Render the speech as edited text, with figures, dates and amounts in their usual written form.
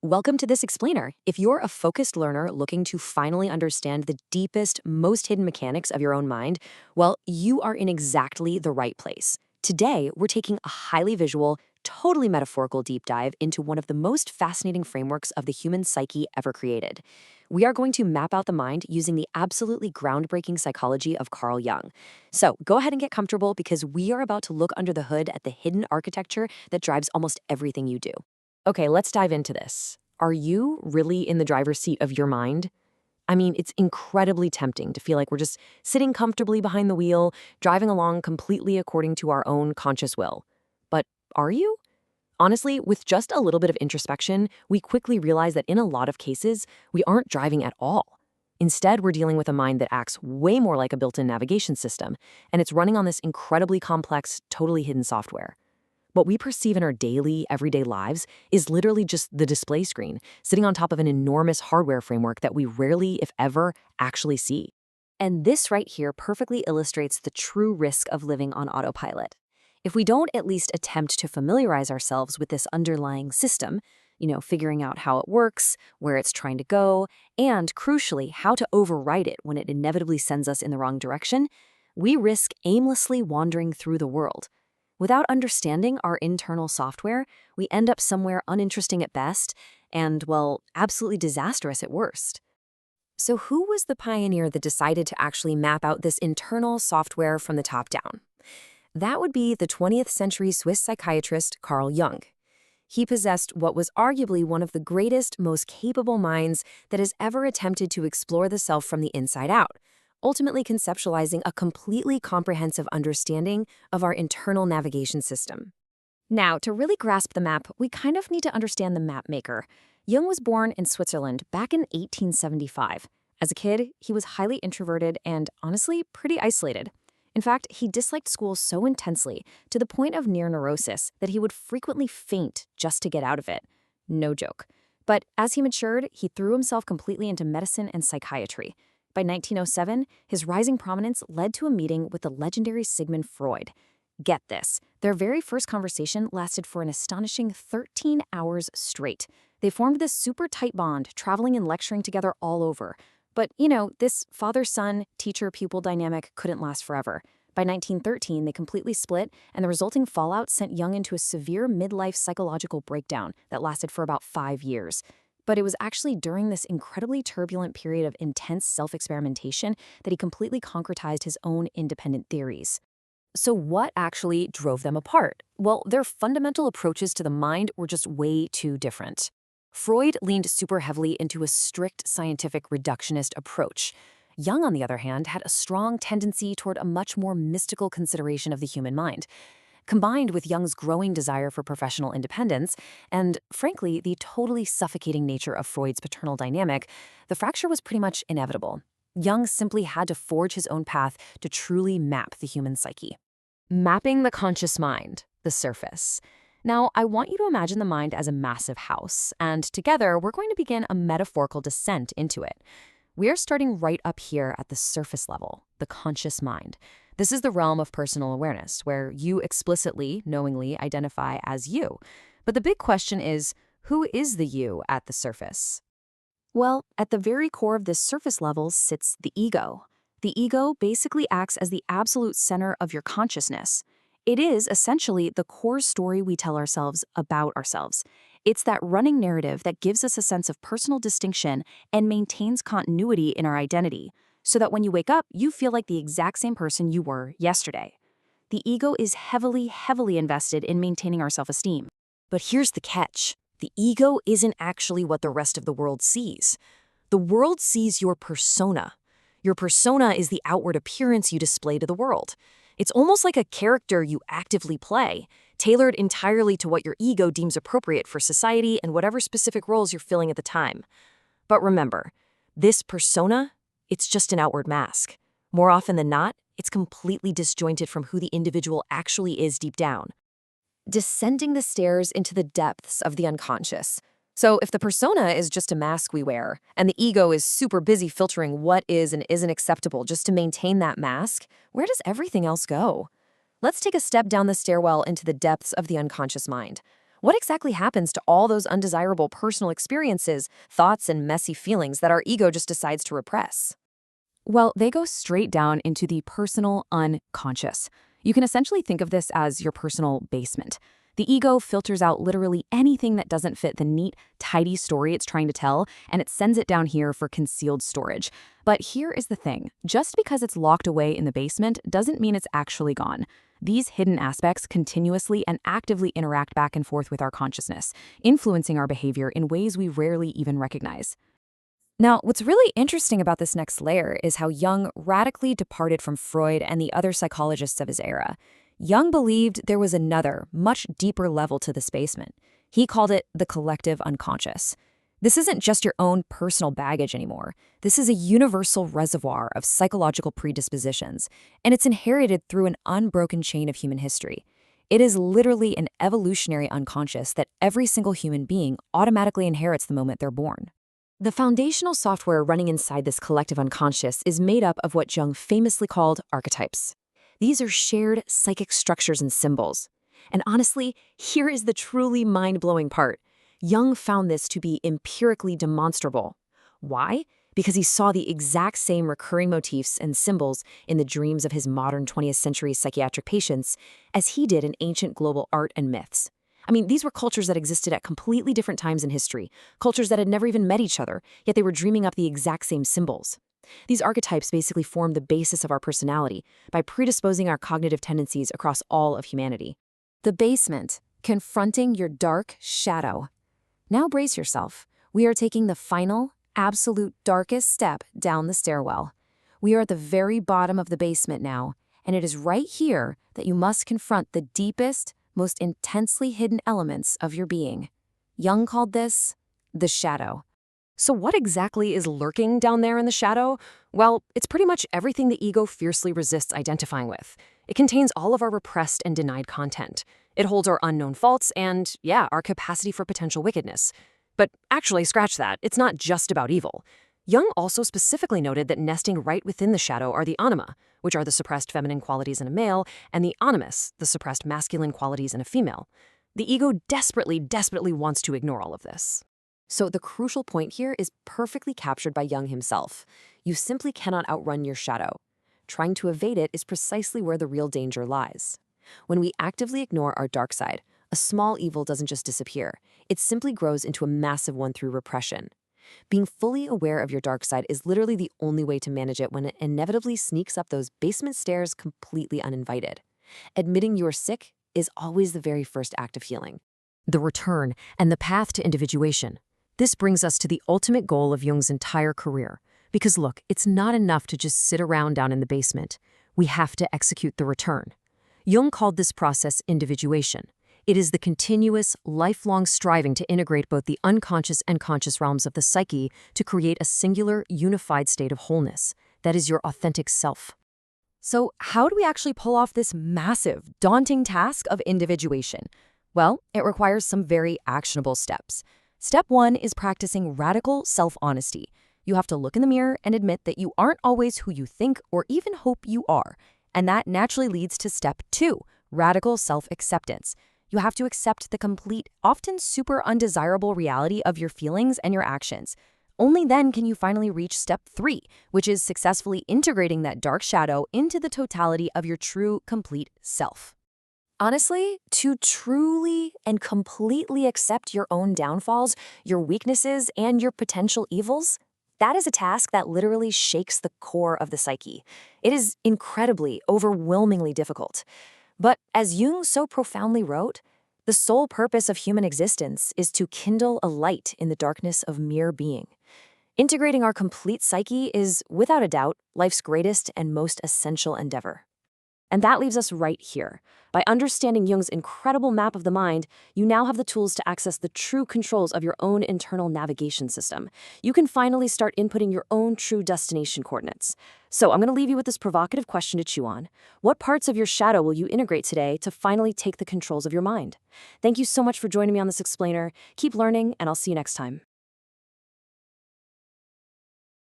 Welcome to this explainer. If you're a focused learner looking to finally understand the deepest, most hidden mechanics of your own mind, well, you are in exactly the right place. Today, we're taking a highly visual, totally metaphorical deep dive into one of the most fascinating frameworks of the human psyche ever created. We are going to map out the mind using the absolutely groundbreaking psychology of Carl Jung. So go ahead and get comfortable because we are about to look under the hood at the hidden architecture that drives almost everything you do. Okay, let's dive into this. Are you really in the driver's seat of your mind? I mean, it's incredibly tempting to feel like we're just sitting comfortably behind the wheel, driving along completely according to our own conscious will. But are you? Honestly, with just a little bit of introspection, we quickly realize that in a lot of cases, we aren't driving at all. Instead, we're dealing with a mind that acts way more like a built-in navigation system, and it's running on this incredibly complex, totally hidden software. What we perceive in our daily, everyday lives is literally just the display screen, sitting on top of an enormous hardware framework that we rarely, if ever, actually see. And this right here perfectly illustrates the true risk of living on autopilot. If we don't at least attempt to familiarize ourselves with this underlying system, figuring out how it works, where it's trying to go, and crucially, how to override it when it inevitably sends us in the wrong direction, we risk aimlessly wandering through the world. Without understanding our internal software, we end up somewhere uninteresting at best and, well, absolutely disastrous at worst. So who was the pioneer that decided to actually map out this internal software from the top down? That would be the 20th century Swiss psychiatrist Carl Jung. He possessed what was arguably one of the greatest, most capable minds that has ever attempted to explore the self from the inside out, ultimately conceptualizing a completely comprehensive understanding of our internal navigation system. Now, to really grasp the map, we kind of need to understand the map maker. Jung was born in Switzerland back in 1875. As a kid, he was highly introverted and, honestly, pretty isolated. In fact, he disliked school so intensely, to the point of near neurosis, that he would frequently faint just to get out of it. No joke. But as he matured, he threw himself completely into medicine and psychiatry. By 1907, his rising prominence led to a meeting with the legendary Sigmund Freud. Get this, their very first conversation lasted for an astonishing 13 hours straight. They formed this super tight bond, traveling and lecturing together all over. But, this father-son, teacher-pupil dynamic couldn't last forever. By 1913, they completely split, and the resulting fallout sent Jung into a severe midlife psychological breakdown that lasted for about 5 years. But it was actually during this incredibly turbulent period of intense self-experimentation that he completely concretized his own independent theories. So what actually drove them apart? Well, their fundamental approaches to the mind were just way too different. Freud leaned super heavily into a strict scientific reductionist approach. Jung, on the other hand, had a strong tendency toward a much more mystical consideration of the human mind. Combined with Jung's growing desire for professional independence and, frankly, the totally suffocating nature of Freud's paternal dynamic, the fracture was pretty much inevitable. Jung simply had to forge his own path to truly map the human psyche. Mapping the conscious mind, the surface. Now, I want you to imagine the mind as a massive house, and together we're going to begin a metaphorical descent into it. We are starting right up here at the surface level, the conscious mind. This is the realm of personal awareness, where you explicitly, knowingly identify as you. But the big question is, who is the you at the surface? Well, at the very core of this surface level sits the ego. The ego basically acts as the absolute center of your consciousness. It is essentially the core story we tell ourselves about ourselves. It's that running narrative that gives us a sense of personal distinction and maintains continuity in our identity, so that when you wake up, you feel like the exact same person you were yesterday. The ego is heavily, heavily invested in maintaining our self-esteem. But here's the catch. The ego isn't actually what the rest of the world sees. The world sees your persona. Your persona is the outward appearance you display to the world. It's almost like a character you actively play, tailored entirely to what your ego deems appropriate for society and whatever specific roles you're filling at the time. But remember, this persona, it's just an outward mask. More often than not, it's completely disjointed from who the individual actually is deep down. Descending the stairs into the depths of the unconscious. So if the persona is just a mask we wear, and the ego is super busy filtering what is and isn't acceptable just to maintain that mask, where does everything else go? Let's take a step down the stairwell into the depths of the unconscious mind. What exactly happens to all those undesirable personal experiences, thoughts, and messy feelings that our ego just decides to repress? Well, they go straight down into the personal unconscious. You can essentially think of this as your personal basement. The ego filters out literally anything that doesn't fit the neat, tidy story it's trying to tell, and it sends it down here for concealed storage. But here is the thing. Just because it's locked away in the basement doesn't mean it's actually gone. These hidden aspects continuously and actively interact back and forth with our consciousness, influencing our behavior in ways we rarely even recognize. Now, what's really interesting about this next layer is how Jung radically departed from Freud and the other psychologists of his era. Jung believed there was another, much deeper level to this basement. He called it the collective unconscious. This isn't just your own personal baggage anymore. This is a universal reservoir of psychological predispositions, and it's inherited through an unbroken chain of human history. It is literally an evolutionary unconscious that every single human being automatically inherits the moment they're born. The foundational software running inside this collective unconscious is made up of what Jung famously called archetypes. These are shared psychic structures and symbols. And honestly, here is the truly mind-blowing part. Jung found this to be empirically demonstrable. Why? Because he saw the exact same recurring motifs and symbols in the dreams of his modern 20th century psychiatric patients as he did in ancient global art and myths. I mean, these were cultures that existed at completely different times in history, cultures that had never even met each other, yet they were dreaming up the exact same symbols. These archetypes basically form the basis of our personality by predisposing our cognitive tendencies across all of humanity. The basement, confronting your dark shadow. Now brace yourself. We are taking the final, absolute darkest step down the stairwell. We are at the very bottom of the basement now, and it is right here that you must confront the deepest, most intensely hidden elements of your being. Jung called this the shadow. So what exactly is lurking down there in the shadow? Well, it's pretty much everything the ego fiercely resists identifying with. It contains all of our repressed and denied content. It holds our unknown faults and, yeah, our capacity for potential wickedness. But actually, scratch that, it's not just about evil. Jung also specifically noted that nesting right within the shadow are the anima, which are the suppressed feminine qualities in a male, and the animus, the suppressed masculine qualities in a female. The ego desperately wants to ignore all of this. So the crucial point here is perfectly captured by Jung himself. You simply cannot outrun your shadow. Trying to evade it is precisely where the real danger lies. When we actively ignore our dark side, a small evil doesn't just disappear. It simply grows into a massive one through repression. Being fully aware of your dark side is literally the only way to manage it when it inevitably sneaks up those basement stairs completely uninvited. Admitting you are sick is always the very first act of healing. The return and the path to individuation. This brings us to the ultimate goal of Jung's entire career. Because look, it's not enough to just sit around down in the basement. We have to execute the return. Jung called this process individuation. It is the continuous, lifelong striving to integrate both the unconscious and conscious realms of the psyche to create a singular, unified state of wholeness. That is your authentic self. So how do we actually pull off this massive, daunting task of individuation? Well, it requires some very actionable steps. Step 1 is practicing radical self-honesty. You have to look in the mirror and admit that you aren't always who you think or even hope you are. And that naturally leads to step 2, radical self-acceptance. You have to accept the complete, often super undesirable reality of your feelings and your actions. Only then can you finally reach step 3, which is successfully integrating that dark shadow into the totality of your true, complete self. Honestly, to truly and completely accept your own downfalls, your weaknesses, and your potential evils, that is a task that literally shakes the core of the psyche. It is incredibly, overwhelmingly difficult. But as Jung so profoundly wrote, the sole purpose of human existence is to kindle a light in the darkness of mere being. Integrating our complete psyche is, without a doubt, life's greatest and most essential endeavor. And that leaves us right here. By understanding Jung's incredible map of the mind, you now have the tools to access the true controls of your own internal navigation system. You can finally start inputting your own true destination coordinates. So I'm going to leave you with this provocative question to chew on. What parts of your shadow will you integrate today to finally take the controls of your mind? Thank you so much for joining me on this explainer. Keep learning, and I'll see you next time.